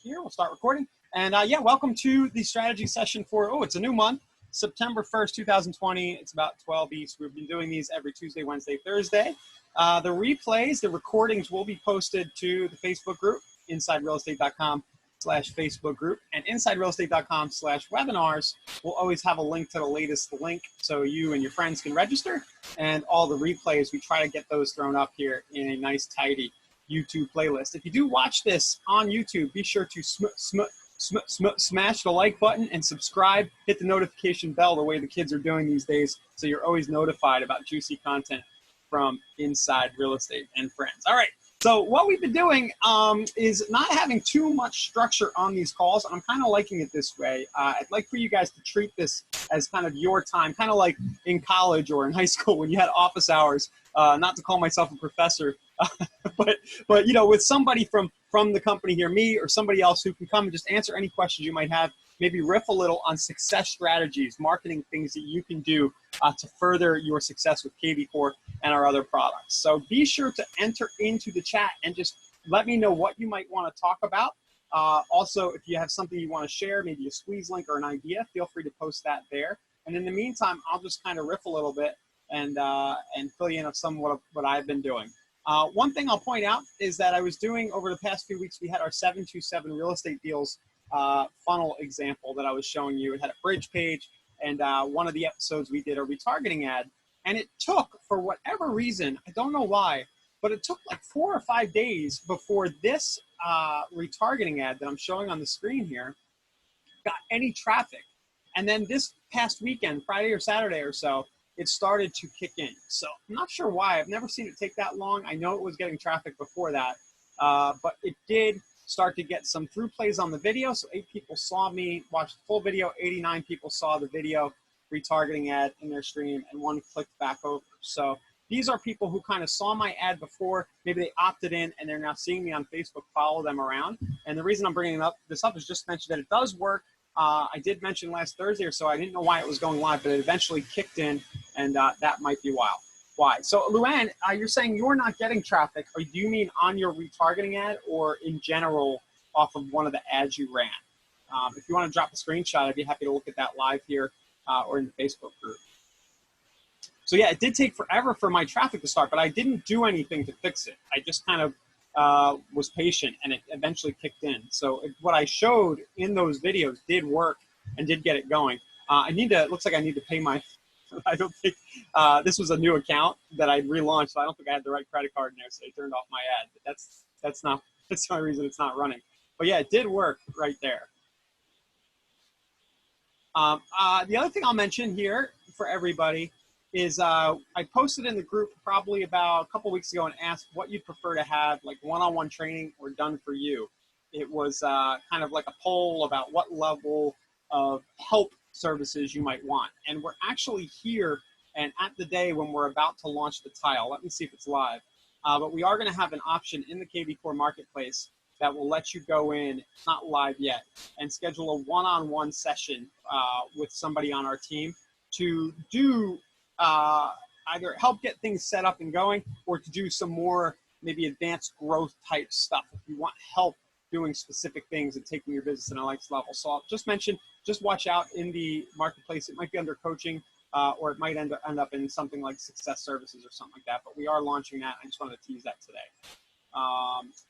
here. We'll start recording. And yeah, welcome to the strategy session for, it's a new month, September 1st, 2020. It's about 12 East. We've been doing these every Tuesday, Wednesday, Thursday. The replays, the recordings will be posted to the Facebook group, insiderealestate.com/Facebook group, and insiderealestate.com/webinars will always have a link to the latest link so you and your friends can register. And all the replays, we try to get those thrown up here in a nice, tidy YouTube playlist. If you do watch this on YouTube, be sure to smash the like button and subscribe. Hit the notification bell the way the kids are doing these days so you're always notified about juicy content from Inside Real Estate and Friends. All right, so what we've been doing is not having too much structure on these calls. I'm kind of liking it this way. I'd like for you guys to treat this as kind of your time, kind of like in college or in high school when you had office hours. Not to call myself a professor, but you know, with somebody from the company here, me or somebody else who can come and just answer any questions you might have, maybe riff a little on success strategies, marketing things that you can do to further your success with kvCORE and our other products. So be sure to enter into the chat and just let me know what you might want to talk about. Also, if you have something you want to share, maybe a squeeze link or an idea, feel free to post that there. And in the meantime, I'll just kind of riff a little bit and fill you in on some of what I've been doing. One thing I'll point out is that I was doing over the past few weeks, we had our 727 real estate deals funnel example that I was showing you. It had a bridge page, and one of the episodes we did a retargeting ad, and it took, for whatever reason, I don't know why, but it took like 4 or 5 days before this retargeting ad that I'm showing on the screen here got any traffic. And then this past weekend, Friday or Saturday or so, it started to kick in. So I'm not sure why. I've never seen it take that long. I know it was getting traffic before that, but it did start to get some through plays on the video. So 8 people saw me watch the full video, 89 people saw the video retargeting ad in their stream, and 1 clicked back over. So these are people who kind of saw my ad before, maybe they opted in and they're now seeing me on Facebook, follow them around. And the reason I'm bringing this up is just to mention that it does work. I did mention last Thursday or so, I didn't know why it was going live, but it eventually kicked in, and that might be why. So Luann, you're saying you're not getting traffic, or do you mean on your retargeting ad or in general off of one of the ads you ran? If you want to drop a screenshot, I'd be happy to look at that live here or in the Facebook group. So yeah, it did take forever for my traffic to start, but I didn't do anything to fix it. I just kind of was patient, and it eventually kicked in. So what I showed in those videos did work and did get it going. It looks like I need to pay my, I don't think, this was a new account that I relaunched, so I don't think I had the right credit card in there, so I turned off my ad. But that's the only reason it's not running. But yeah, it did work right there. The other thing I'll mention here for everybody is I posted in the group probably about a couple weeks ago and asked what you'd prefer to have, like one-on-one training or done for you. It was kind of like a poll about what level of help services you might want. And we're actually here and at the day when we're about to launch the tile. Let me see if it's live. But we are going to have an option in the kvCORE marketplace that will let you go in, it's not live yet, and schedule a one-on-one session with somebody on our team to do either help get things set up and going, or to do some more maybe advanced growth type stuff if you want help doing specific things and taking your business to the next level. So I'll just mention, just watch out in the marketplace. It might be under coaching, or it might end up in something like success services or something like that, but we are launching that. I just wanted to tease that today.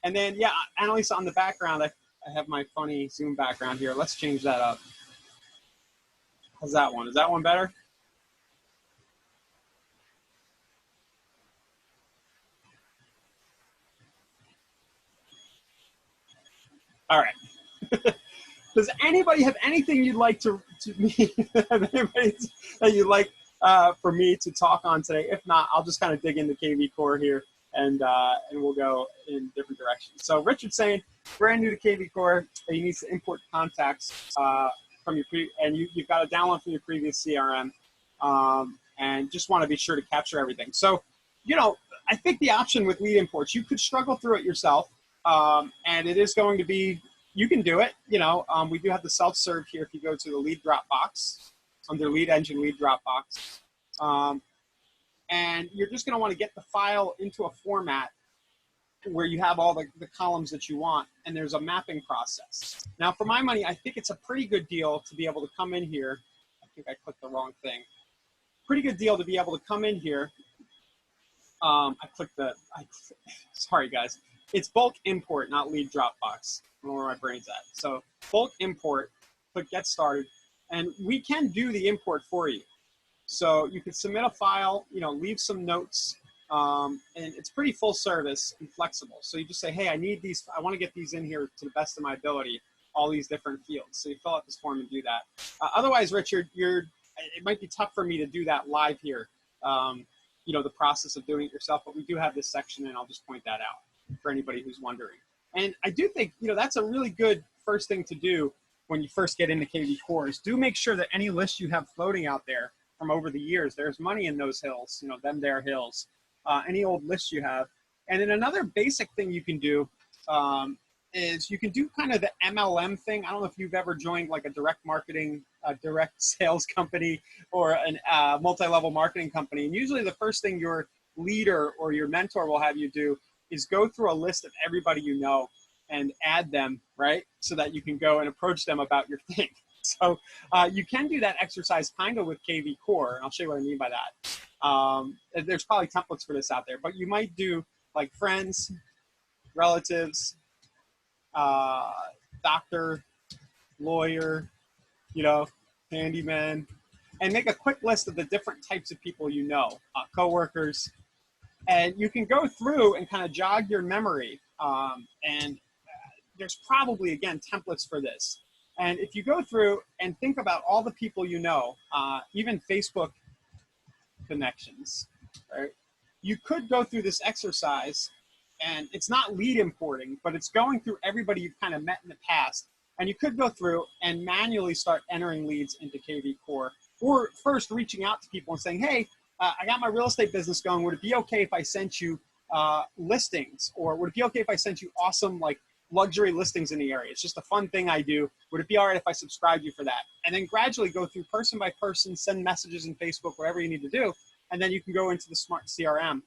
And then, yeah, Annalisa, on the background, I have my funny Zoom background here. Let's change that up. How's that one? Is that one better? All right. Does anybody have anything you'd like to me anybody that you'd like for me to talk on today? If not, I'll just kind of dig into kvCORE here and we'll go in different directions. So Richard's saying, brand new to kvCORE, you need to import contacts from your you've got to download from your previous CRM, and just want to be sure to capture everything. So, you know, I think the option with lead imports, you could struggle through it yourself. And it is going to be, you can do it, you know, we do have the self-serve here if you go to the lead drop box, under lead engine lead drop box. And you're just going to want to get the file into a format where you have all the columns that you want, and there's a mapping process. Now, for my money, I think it's a pretty good deal to be able to come in here. I think I clicked the wrong thing. Pretty good deal to be able to come in here. Sorry guys. It's bulk import, not lead Dropbox. I don't know where my brain's at. So bulk import, click get started, and we can do the import for you. So you can submit a file, you know, leave some notes, and it's pretty full service and flexible. So you just say, hey, I need these, I want to get these in here to the best of my ability, all these different fields. So you fill out this form and do that. Otherwise, Richard, it might be tough for me to do that live here. You know, the process of doing it yourself, but we do have this section, and I'll just point that out for anybody who's wondering. And I do think, you know, that's a really good first thing to do when you first get into KV Core is do make sure that any list you have floating out there from over the years, there's money in those hills, you know, them there hills, any old lists you have. And then another basic thing you can do is you can do kind of the MLM thing. I don't know if you've ever joined like a direct marketing, direct sales company or a multi-level marketing company. And usually the first thing your leader or your mentor will have you do is go through a list of everybody you know and add them, right? So that you can go and approach them about your thing. So you can do that exercise kind of with KV Core. And I'll show you what I mean by that. There's probably templates for this out there, but you might do like friends, relatives, doctor, lawyer, you know, handyman, and make a quick list of the different types of people you know, coworkers, and you can go through and kind of jog your memory. And there's probably, again, templates for this. And if you go through and think about all the people you know, even Facebook connections, right? You could go through this exercise, and it's not lead importing, but it's going through everybody you've kind of met in the past. And you could go through and manually start entering leads into KV Core, or first reaching out to people and saying, hey, I got my real estate business going. Would it be okay if I sent you listings? Or would it be okay if I sent you awesome like luxury listings in the area? It's just a fun thing I do. Would it be all right if I subscribed you for that? And then gradually go through person by person, send messages in Facebook, whatever you need to do. And then you can go into the Smart CRM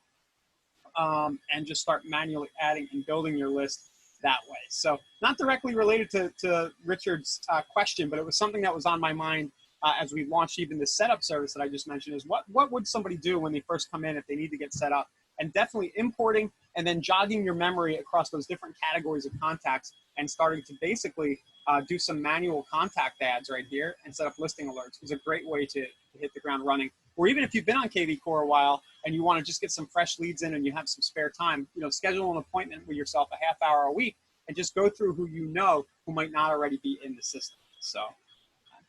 and just start manually adding and building your list that way. So not directly related to Richard's question, but it was something that was on my mind as we launched even the setup service that I just mentioned, is what would somebody do when they first come in if they need to get set up? And definitely importing and then jogging your memory across those different categories of contacts and starting to basically do some manual contact ads right here and set up listing alerts is a great way to hit the ground running. Or even if you've been on KV Core a while and you want to just get some fresh leads in and you have some spare time, you know, schedule an appointment with yourself a half hour a week and just go through who you know who might not already be in the system. So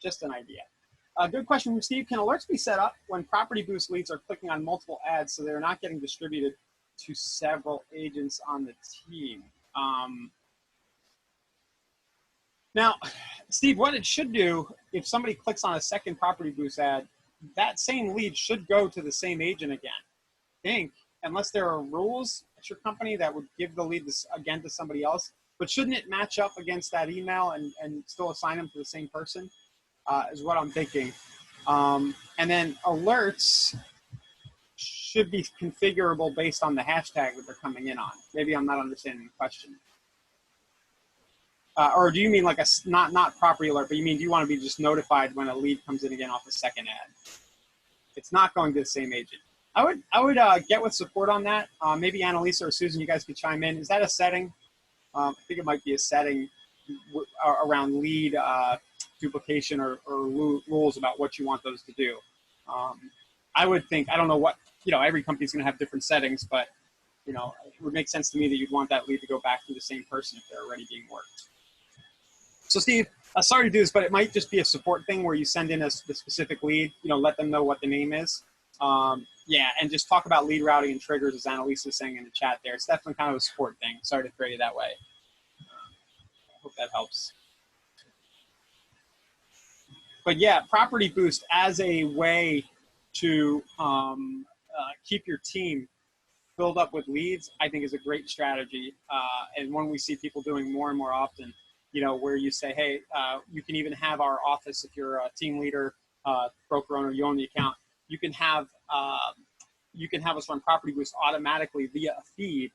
just an idea. Good question from Steve. Can alerts be set up when Property Boost leads are clicking on multiple ads so they're not getting distributed to several agents on the team? Now, Steve, what it should do, if somebody clicks on a second Property Boost ad, that same lead should go to the same agent again. I think, unless there are rules at your company that would give the lead again to somebody else. But shouldn't it match up against that email and still assign them to the same person? Is what I'm thinking. And then alerts should be configurable based on the hashtag that they're coming in on. Maybe I'm not understanding the question. Or do you mean like a not property alert, but you mean do you want to be just notified when a lead comes in again off the second ad? It's not going to the same agent. I would get with support on that. Maybe Annalisa or Susan, you guys could chime in. Is that a setting? I think it might be a setting around lead duplication or rules about what you want those to do. I would think, I don't know what, you know, every company's going to have different settings, but, you know, it would make sense to me that you'd want that lead to go back to the same person if they're already being worked. So Steve, sorry to do this, but it might just be a support thing where you send in the specific lead, you know, let them know what the name is. Yeah, and just talk about lead routing and triggers, as Annalisa is saying in the chat there. It's definitely kind of a support thing. Sorry to create it that way. I hope that helps. But yeah, Property Boost as a way to keep your team filled up with leads, I think is a great strategy. And one we see people doing more and more often, you know, where you say, hey, you can even have our office, if you're a team leader, broker owner, you own the account, you can have us run Property Boost automatically via a feed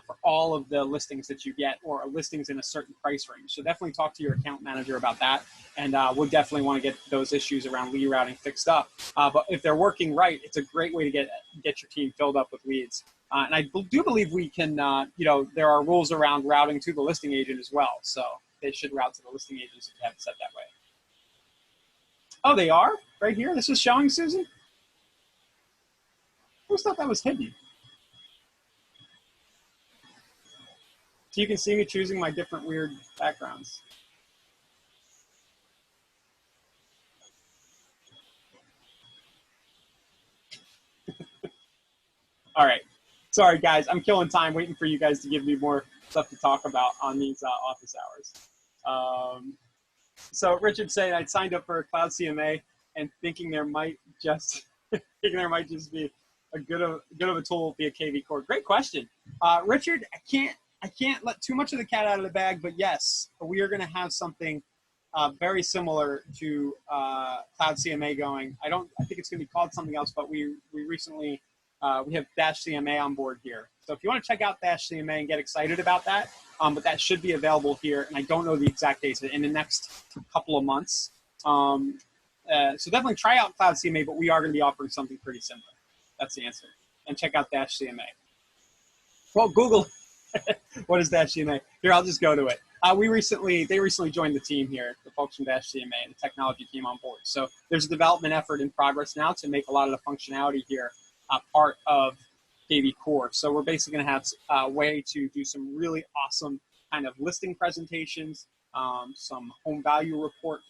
for all of the listings that you get or listings in a certain price range. So definitely talk to your account manager about that. And we'll definitely want to get those issues around lead routing fixed up. But if they're working right, it's a great way to get your team filled up with leads. And I do believe we can, there are rules around routing to the listing agent as well. So they should route to the listing agents if you have it set that way. Oh, they are? Right here? This is showing, Susan? I always thought that was hidden. So you can see me choosing my different weird backgrounds. All right. Sorry, guys. I'm killing time waiting for you guys to give me more stuff to talk about on these office hours. So Richard saying I signed up for a cloud CMA and thinking there might just be a good of a tool via KV Core. Great question, Richard. I can't let too much of the cat out of the bag, but yes, we are going to have something very similar to Cloud CMA going. I think it's going to be called something else, but we recently we have Dash CMA on board here. So if you want to check out Dash CMA and get excited about that, but that should be available here, and I don't know the exact dates, in the next couple of months. So definitely try out Cloud CMA, but we are going to be offering something pretty similar. That's the answer. And check out Dash CMA. Well, Google, what is Dash CMA? Here, I'll just go to it. They recently joined the team here, the folks from Dash CMA, and the technology team on board. So there's a development effort in progress now to make a lot of the functionality here part of KV Core. So we're basically going to have a way to do some really awesome kind of listing presentations, some home value report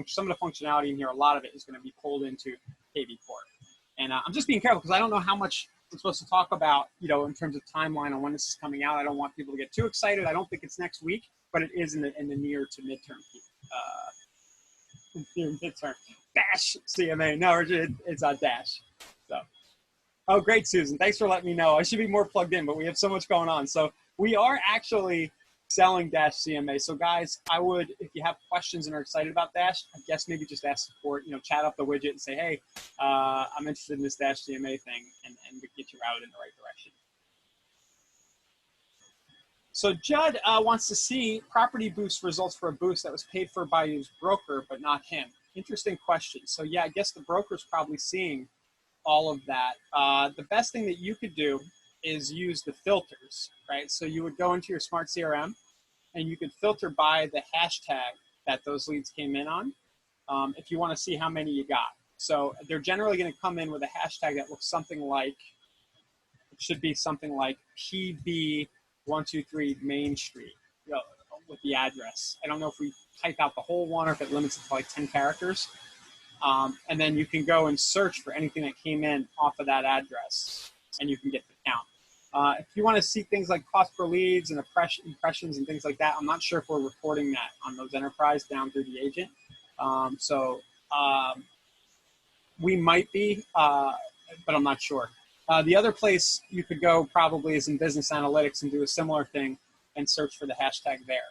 some of the functionality in here. A lot of it is going to be pulled into KV Core. And I'm just being careful because I don't know how much I'm supposed to talk about, in terms of timeline on when this is coming out. I don't want people to get too excited. I don't think it's next week, but it is in the near to midterm. Midterm. Dash CMA. No, it's on Dash. So. Oh, great, Susan. Thanks for letting me know. I should be more plugged in, but we have so much going on. So we are actually selling Dash CMA. So guys, I would, if you have questions and are excited about Dash, I guess maybe just ask support, chat up the widget and say, hey, I'm interested in this Dash CMA thing, and we get you routed in the right direction. So Judd wants to see Property Boost results for a boost that was paid for by his broker, but not him. Interesting question. So yeah, I guess the broker's probably seeing all of that. The best thing that you could do is use the filters, right? So you would go into your Smart CRM and you could filter by the hashtag that those leads came in on if you want to see how many you got. So they're generally going to come in with a hashtag that looks something like, it should be something like PB123 Main Street, with the address. I don't know if we type out the whole one or if it limits it to like 10 characters. And then you can go and search for anything that came in off of that address, and you can get the count. If you want to see things like cost per leads and impressions and things like that, I'm not sure if we're reporting that on those enterprise down through the agent. We might be, but I'm not sure. The other place you could go probably is in Business Analytics and do a similar thing and search for the hashtag there.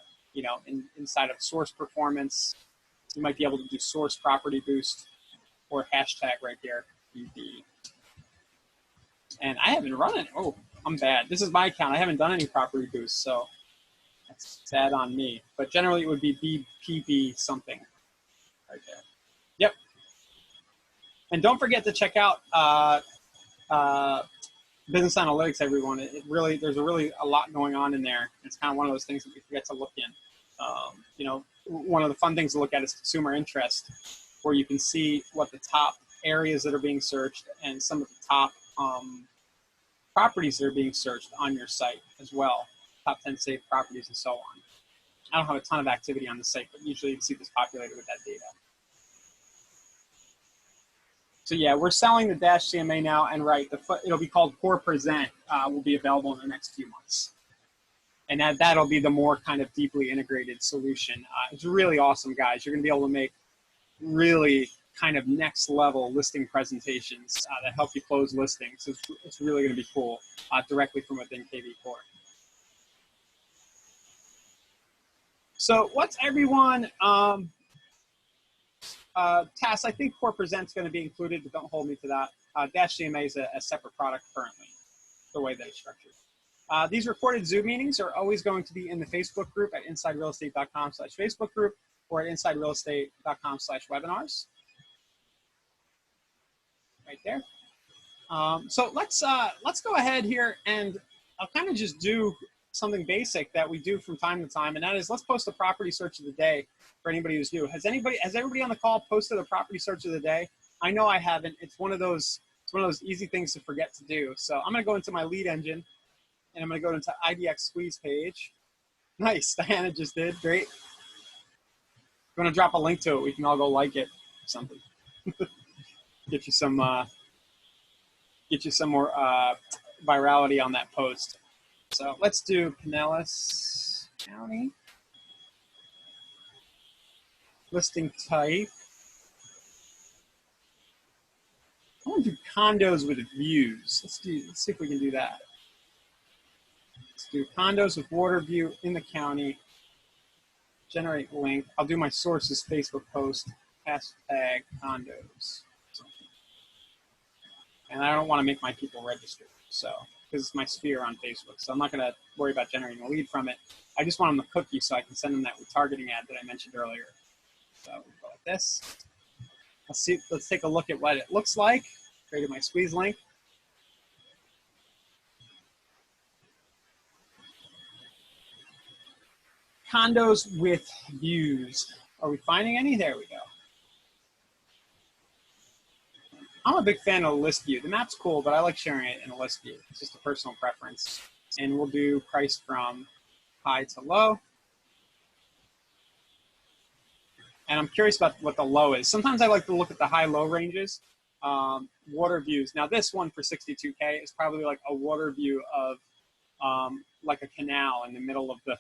Inside of source performance, you might be able to do source property boost or hashtag right here. And I haven't run it. Oh, I'm bad. This is my account. I haven't done any property boost, so that's sad on me. But generally, it would be BPB something right there. Yep. And don't forget to check out Business Analytics, everyone. There's a lot going on in there. It's kind of one of those things that we forget to look in. One of the fun things to look at is consumer interest, where you can see what the top areas that are being searched and some of the top properties that are being searched on your site as well, top 10 saved properties and so on. I don't have a ton of activity on the site, but usually you can see this populated with that data. So yeah, we're selling the Dash CMA now, and right, it'll be called Core Present, will be available in the next few months. And that'll be the more kind of deeply integrated solution. It's really awesome, guys. You're going to be able to make really kind of next level listing presentations that help you close listings. It's really going to be cool directly from within KV Core. So what's everyone, Tass, I think Core Present's going to be included, but don't hold me to that. Dash CMA is a separate product currently, the way that it's structured. These recorded Zoom meetings are always going to be in the Facebook group at insiderealestate.com/Facebook group or at insiderealestate.com/webinars. Right there. So let's go ahead here, and I'll kind of just do something basic that we do from time to time, and that is let's post a property search of the day for anybody who's new. Has everybody on the call posted a property search of the day? I know I haven't. It's one of those easy things to forget to do. So I'm going to go into my lead engine, and I'm going to go into IDX squeeze page. Nice, Diana just did. Great. I'm going to drop a link to it. We can all go like it or something. Get you some more virality on that post. So let's do Pinellas County. Listing type. I want to do condos with views. Let's see if we can do that. Let's do condos with water view in the county. Generate link. I'll do my sources Facebook post. Hashtag condos. And I don't want to make my people register, so because it's my sphere on Facebook. So I'm not going to worry about generating a lead from it. I just want them the cookie so I can send them that retargeting ad that I mentioned earlier. So we'll go like this. Let's take a look at what it looks like. Created my squeeze link. Condos with views. Are we finding any? There we go. I'm a big fan of the list view. The map's cool, but I like sharing it in a list view. It's just a personal preference. And we'll do price from high to low. And I'm curious about what the low is. Sometimes I like to look at the high-low ranges. Water views. Now this one for 62K is probably like a water view of like a canal in the middle of the,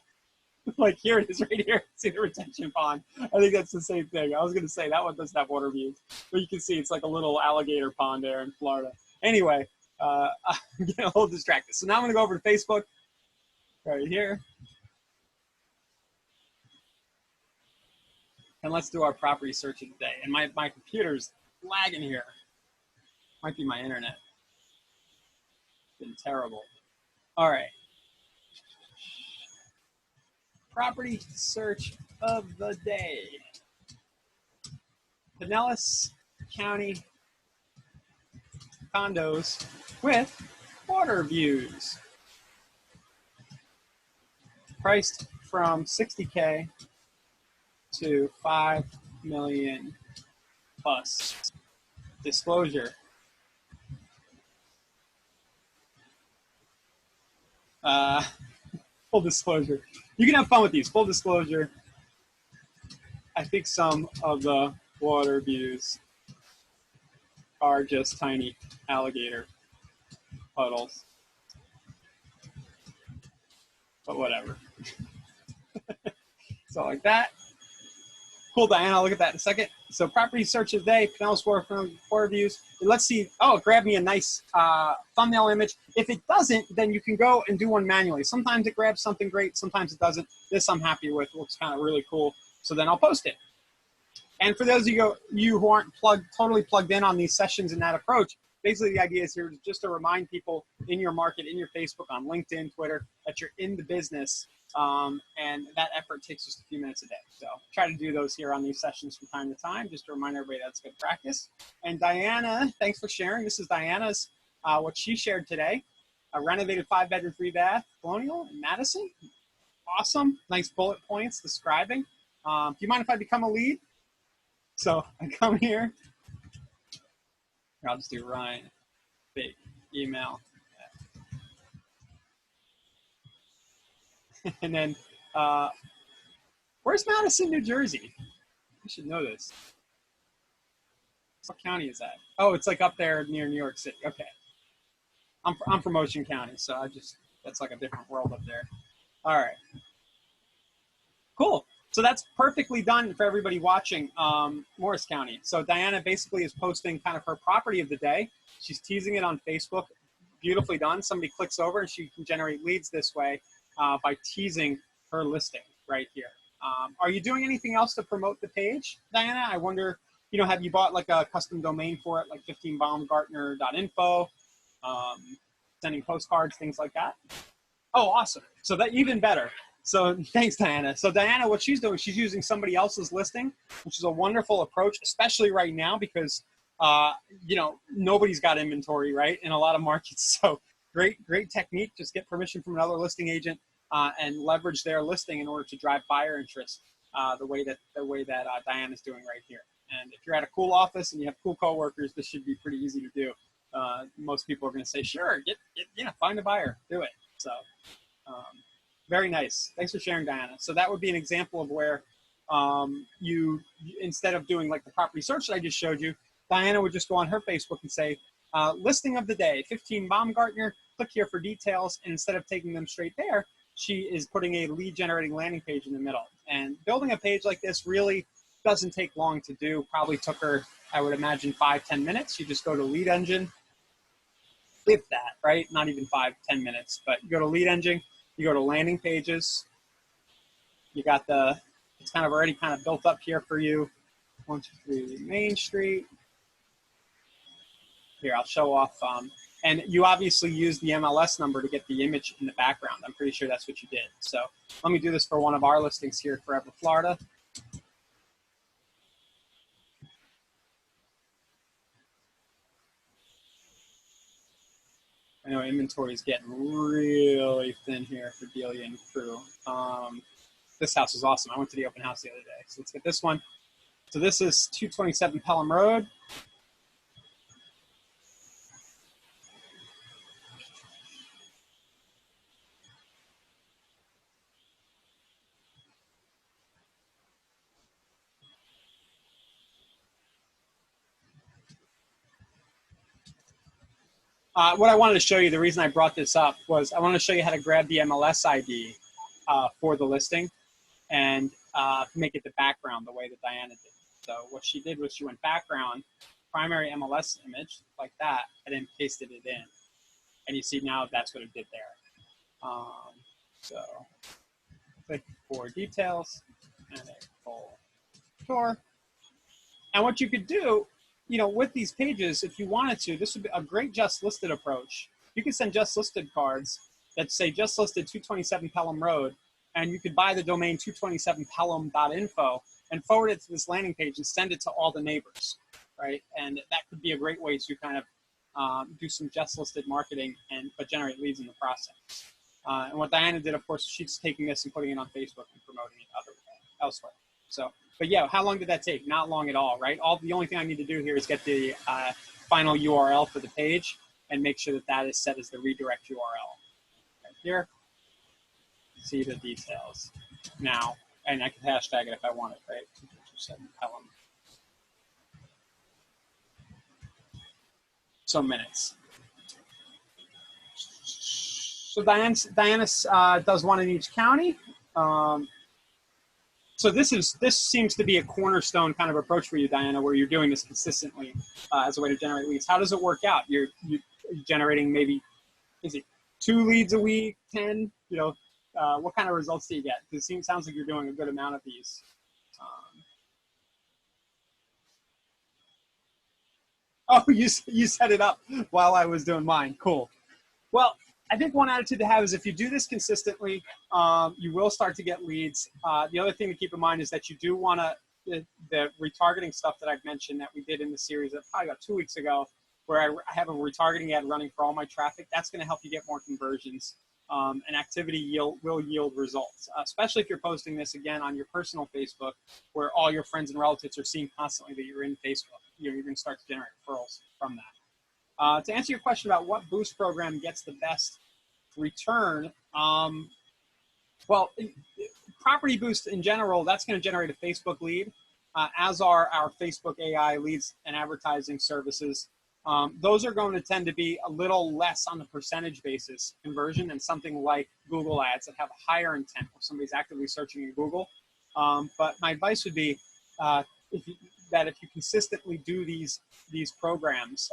like here it is right here. See the retention pond. I think that's the same thing. I was going to say that one doesn't have water views, but you can see it's like a little alligator pond there in Florida. Anyway, I'm getting a little distracted. So now I'm going to go over to Facebook right here. And let's do our property search of the day. And my computer's lagging here. Might be my internet. It's been terrible. All right. Property search of the day. Pinellas County condos with water views. Priced from 60K to 5 million plus. Disclosure. Full disclosure. You can have fun with these. Full disclosure. I think some of the water views are just tiny alligator puddles. But whatever. So like that. Cool, Diana. I'll look at that in a second. So property search of the day, Pinellas water views. And let's see. Oh, grab me a nice thumbnail image. If it doesn't, then you can go and do one manually. Sometimes it grabs something great. Sometimes it doesn't. This I'm happy with. Looks kind of really cool. So then I'll post it. And for those of you who aren't totally plugged in on these sessions and that approach, basically the idea is here just to remind people in your market, in your Facebook, on LinkedIn, Twitter, that you're in the business. And that effort takes just a few minutes a day. So try to do those here on these sessions from time to time, just to remind everybody that's good practice. And Diana, thanks for sharing. This is Diana's, what she shared today. A renovated 5-bedroom, 3-bath colonial in Madison. Awesome. Nice bullet points describing. Do you mind if I become a lead? So I come here. I'll just do Ryan, big email. And then, where's Madison, New Jersey? I should know this. What county is that? Oh, it's like up there near New York City. Okay. I'm from Ocean County, so that's like a different world up there. All right. Cool. So that's perfectly done for everybody watching Morris County. So Diana basically is posting kind of her property of the day. She's teasing it on Facebook. Beautifully done. Somebody clicks over and she can generate leads this way by teasing her listing right here. Are you doing anything else to promote the page, Diana? I wonder, have you bought like a custom domain for it, like 15baumgartner.info, sending postcards, things like that? Oh, awesome. So that even better. So thanks, Diana. So Diana, what she's doing, she's using somebody else's listing, which is a wonderful approach, especially right now because you know, nobody's got inventory, right, in a lot of markets. So great technique. Just get permission from another listing agent and leverage their listing in order to drive buyer interest the way that Diana's doing right here. And if you're at a cool office and you have cool coworkers, this should be pretty easy to do. Most people are going to say, sure, find a buyer, do it. So very nice. Thanks for sharing, Diana. So that would be an example of where you, instead of doing like the property search that I just showed you, Diana would just go on her Facebook and say, listing of the day, 15 Baumgartner, click here for details. And instead of taking them straight there, she is putting a lead generating landing page in the middle. And building a page like this really doesn't take long to do. Probably took her, I would imagine, 5-10 minutes. You just go to Lead Engine, if that, right? Not even 5-10 minutes, but you go to Lead Engine, you go to landing pages. You got it's kind of already kind of built up here for you. 123 Main Street. Here, I'll show off. And you obviously use the MLS number to get the image in the background. I'm pretty sure that's what you did. So let me do this for one of our listings here, Forever Florida. I know inventory is getting really thin here for Delia and crew. This house is awesome. I went to the open house the other day. So let's get this one. So this is 227 Pelham Road. What I wanted to show you, the reason I brought this up was I wanted to show you how to grab the MLS ID for the listing and make it the background the way that Diana did. So what she did was she went background, primary MLS image like that, and then pasted it in. And you see now that's what it did there. So click for details and a full tour. And what you could do, you know, with these pages, if you wanted to, this would be a great just listed approach. You could send just listed cards that say just listed 227 Pelham Road, and you could buy the domain 227pelham.info and forward it to this landing page and send it to all the neighbors, right? And that could be a great way to kind of do some just listed marketing but generate leads in the process. And what Diana did, of course, she's taking this and putting it on Facebook and promoting it elsewhere. So, but yeah, how long did that take? Not long at all, right? The only thing I need to do here is get the final URL for the page and make sure that that is set as the redirect URL. Right here, see the details now, and I can hashtag it if I want it, right? 227 Pelham. So minutes. So Diana does one in each county. So this seems to be a cornerstone kind of approach for you, Diana, where you're doing this consistently as a way to generate leads. How does it work out? You're generating maybe, is it 2 leads a week, 10? You know, what kind of results do you get? It sounds like you're doing a good amount of these. Oh, you set it up while I was doing mine. Cool. Well, I think one attitude to have is if you do this consistently, you will start to get leads. The other thing to keep in mind is that you do want to, the retargeting stuff that I've mentioned that we did in the series that probably about 2 weeks ago, where I have a retargeting ad running for all my traffic, that's going to help you get more conversions. And activity will yield results, especially if you're posting this again on your personal Facebook, where all your friends and relatives are seeing constantly that you're in Facebook. You're going to start to generate referrals from that. To answer your question about what boost program gets the best return, well, Property Boost in general, that's going to generate a Facebook lead, as are our Facebook AI leads and advertising services. Those are going to tend to be a little less on the percentage basis conversion than something like Google Ads that have a higher intent if somebody's actively searching in Google. But my advice would be if you consistently do these programs,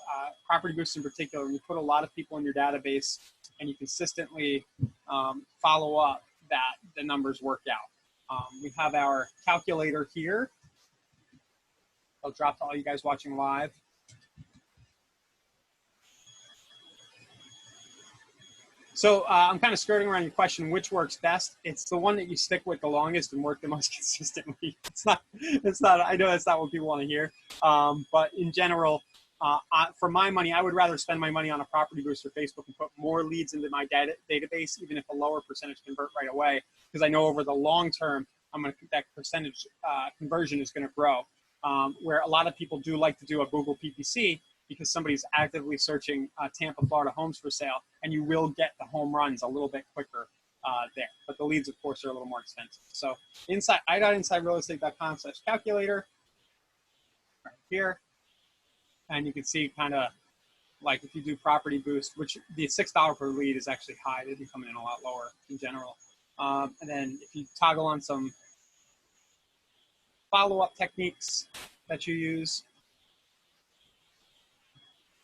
Property Boost in particular, and you put a lot of people in your database and you consistently follow up, that the numbers work out. We have our calculator here. I'll drop to all you guys watching live. So I'm kind of skirting around your question, which works best? It's the one that you stick with the longest and work the most consistently. It's not, I know that's not what people want to hear. But in general, for my money, I would rather spend my money on a property boost or Facebook and put more leads into my database, even if a lower percentage convert right away, because I know over the long term, that percentage conversion is going to grow. Where a lot of people do like to do a Google PPC, because somebody's actively searching Tampa, Florida homes for sale, and you will get the home runs a little bit quicker there. But the leads, of course, are a little more expensive. So i.insiderealestate.com/calculator right here, and you can see kind of like if you do property boost, which the $6 per lead is actually high, they'd be coming in a lot lower in general. And then if you toggle on some follow-up techniques that you use,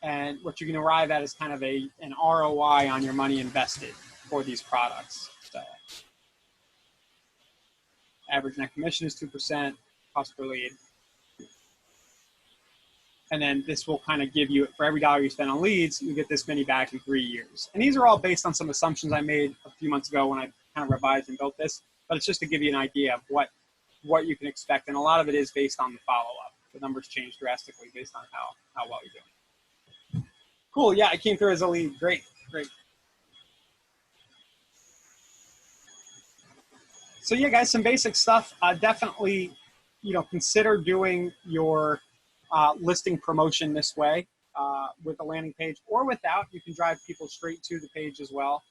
and what you can arrive at is kind of an ROI on your money invested for these products. So average net commission is 2%, cost per lead. And then this will kind of give you, for every dollar you spend on leads, you get this many back in 3 years. And these are all based on some assumptions I made a few months ago when I kind of revised and built this. But it's just to give you an idea of what you can expect. And a lot of it is based on the follow-up. The numbers change drastically based on how well you're doing. Cool, yeah, I came through as a lead. Great, great. So yeah, guys, some basic stuff. Definitely, consider doing your listing promotion this way with a landing page or without. You can drive people straight to the page as well.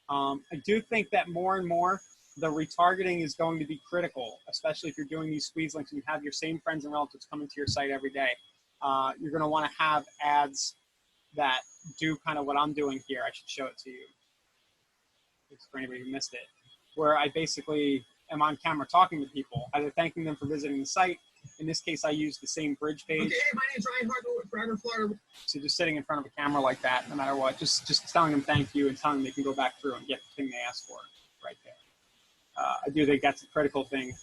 I do think that more and more the retargeting is going to be critical, especially if you're doing these squeeze links and you have your same friends and relatives coming to your site every day. You're going to want to have ads that do kind of what I'm doing here. I should show it to you for anybody who missed it, where I basically am on camera talking to people, either thanking them for visiting the site. In this case, I use the same bridge page. Okay, my name's Ryan Hartman, Forever Florida. So just sitting in front of a camera like that, no matter what, just telling them thank you and telling them they can go back through and get the thing they asked for right there. I do think that's a critical thing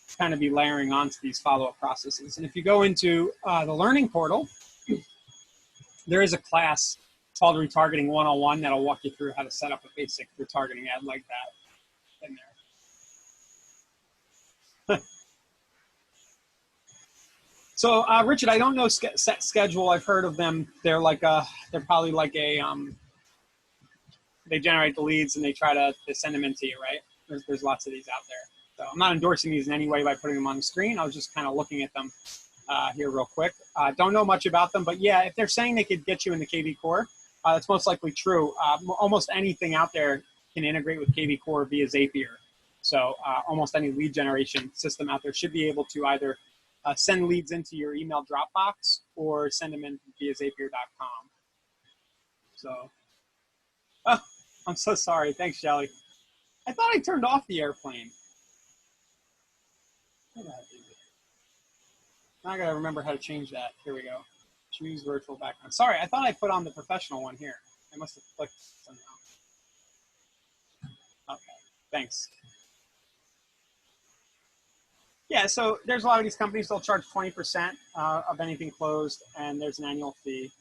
to kind of be layering onto these follow-up processes. And if you go into the learning portal, there is a class called Retargeting 101 that'll walk you through how to set up a basic retargeting ad like that in there. So Richard, I don't know set schedule. I've heard of them. They're probably like a they generate the leads and they try to send them into you, right? There's lots of these out there. So I'm not endorsing these in any way by putting them on the screen. I was just kind of looking at them here real quick. Don't know much about them, but yeah, if they're saying they could get you into KV Core, that's most likely true. Almost anything out there can integrate with KV Core via Zapier. So almost any lead generation system out there should be able to either send leads into your email Dropbox or send them in via Zapier.com. So, oh, I'm so sorry. Thanks, Shelly. I thought I turned off the airplane. Now I gotta remember how to change that. Here we go. Choose virtual background. Sorry, I thought I put on the professional one here. I must have clicked somehow. Okay, thanks. Yeah, so there's a lot of these companies, they'll charge 20% of anything closed, and there's an annual fee.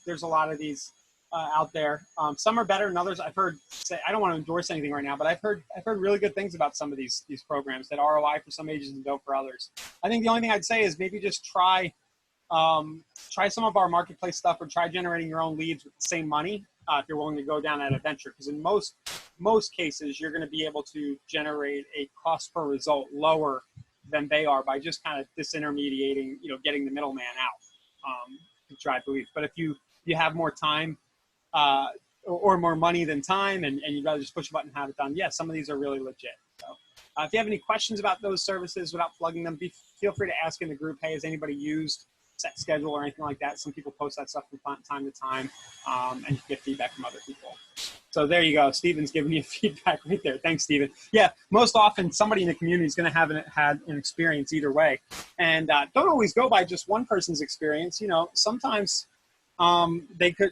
There's a lot of these out there. Some are better than others. I've heard say, I don't want to endorse anything right now, but I've heard really good things about some of these programs that ROI for some agents and don't for others. I think the only thing I'd say is maybe just try some of our marketplace stuff, or try generating your own leads with the same money if you're willing to go down that adventure. Because in most cases, you're going to be able to generate a cost per result lower than they are by just kind of disintermediating, getting the middleman out to drive the leads. But if you have more time or more money than time, and you'd rather just push a button and have it done, yeah, some of these are really legit. So if you have any questions about those services without plugging them, feel free to ask in the group, hey, has anybody used Set Schedule or anything like that? Some people post that stuff from time to time, and you get feedback from other people. So there you go. Steven's giving you feedback right there. Thanks, Steven. Yeah, most often somebody in the community is going to have had an experience either way. And don't always go by just one person's experience. Sometimes the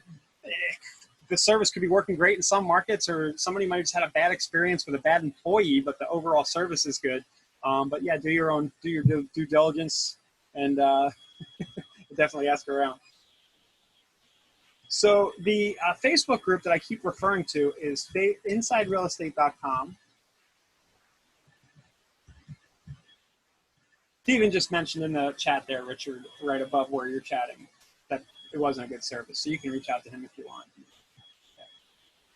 service could be working great in some markets, or somebody might have just had a bad experience with a bad employee, but the overall service is good. But yeah, do your due diligence, and definitely ask around. So the Facebook group that I keep referring to is InsideRealEstate.com. Steven just mentioned in the chat there, Richard, right above where you're chatting, that it wasn't a good service. So you can reach out to him if you want.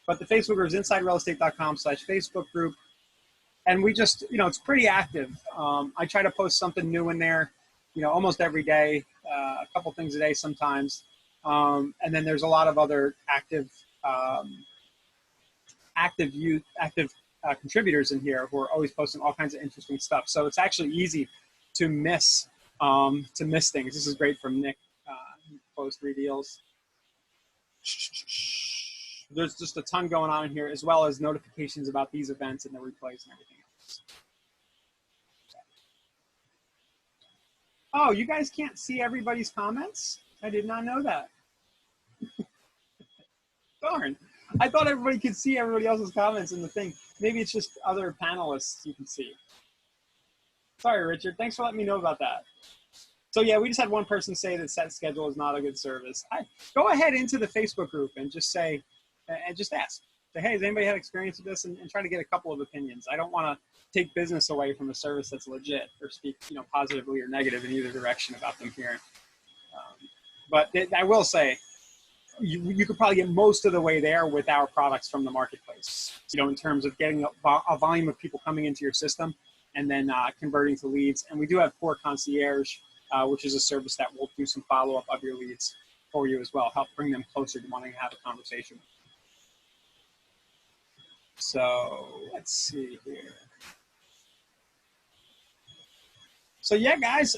But the Facebook group is InsideRealEstate.com/Facebook group. And we just, it's pretty active. I try to post something new in there, almost every day, a couple things a day sometimes. And then there's a lot of other active contributors in here who are always posting all kinds of interesting stuff. So it's actually easy to miss things. This is great from Nick. Post 3 deals. There's just a ton going on in here, as well as notifications about these events and the replays and everything else. Oh, you guys can't see everybody's comments? I did not know that. Darn. I thought everybody could see everybody else's comments in the thing. Maybe it's just other panelists you can see. Sorry, Richard. Thanks for letting me know about that. So yeah, we just had one person say that set schedule is not a good service. Go ahead into the Facebook group and just say, and just ask. Say, hey, has anybody had experience with this? And try to get a couple of opinions. I don't want to take business away from a service that's legit or speak, positively or negative in either direction about them here. But I will say, you could probably get most of the way there with our products from the marketplace, in terms of getting a volume of people coming into your system and then converting to leads. And we do have Core Concierge, which is a service that will do some follow-up of your leads for you as well, help bring them closer to wanting to have a conversation. So let's see here. So yeah, guys,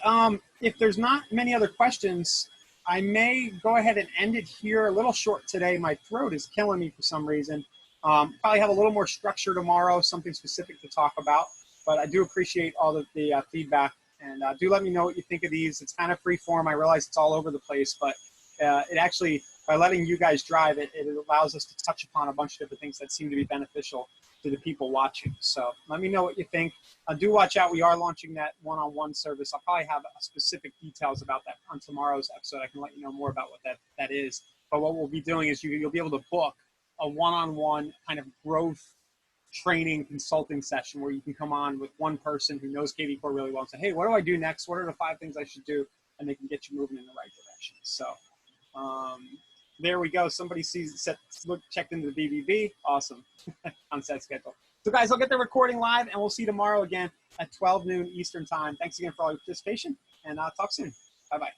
if there's not many other questions, I may go ahead and end it here. A little short today. My throat is killing me for some reason. Probably have a little more structure tomorrow, something specific to talk about. But I do appreciate all of the feedback. And do let me know what you think of these. It's kind of free form. I realize it's all over the place, but it actually, by letting you guys drive it, it allows us to touch upon a bunch of different things that seem to be beneficial to the people watching. So let me know what you think. Do watch out. We are launching that one-on-one service. I'll probably have specific details about that on tomorrow's episode. I can let you know more about what that is. But what we'll be doing is you'll be able to book a one-on-one kind of growth training consulting session where you can come on with one person who knows KV Core really well and say, hey, what do I do next? What are the 5 things I should do? And they can get you moving in the right direction. So there we go. Somebody checked into the BBB. Awesome. On set schedule. So guys, I'll get the recording live and we'll see you tomorrow again at 12 noon Eastern time. Thanks again for all your participation and talk soon. Bye-bye.